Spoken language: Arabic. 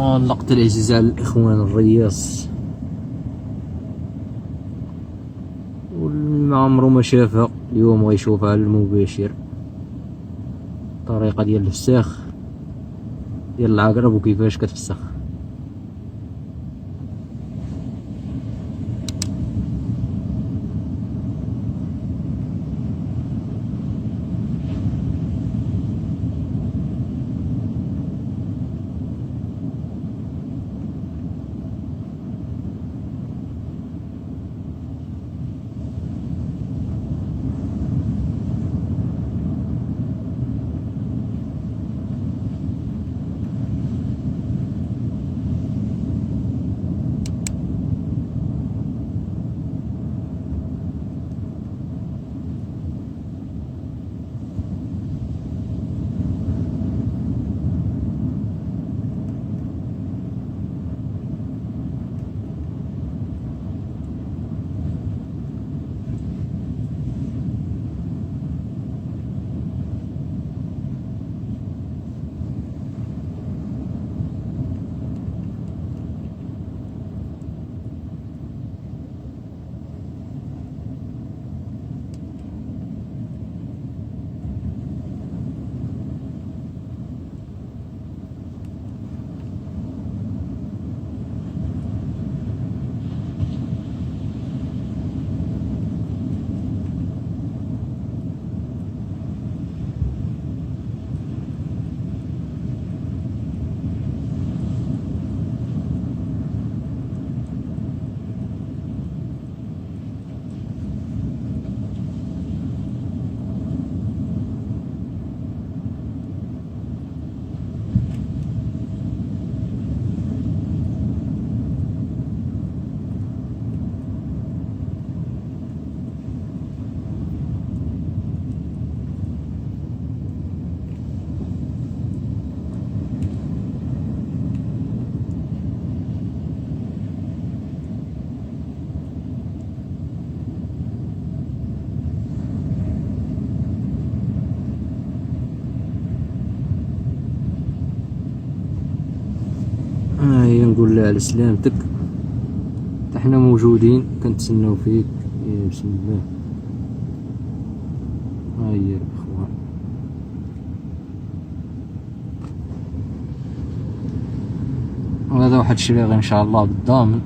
اللقطة العزيزة على الإخوان الرياس واللي عمرو ما شافها اليوم غيشوفها على المباشر. الطريقة ديال الفساخ ديال العقرب وكيفاش كتفسخ. هي نقول لها على سلامتك، حتى حنا موجودين كنتسناو فيك. يا بسم الله. ها هي الاخوان، وهذا واحد الشيء ان شاء الله بالضامن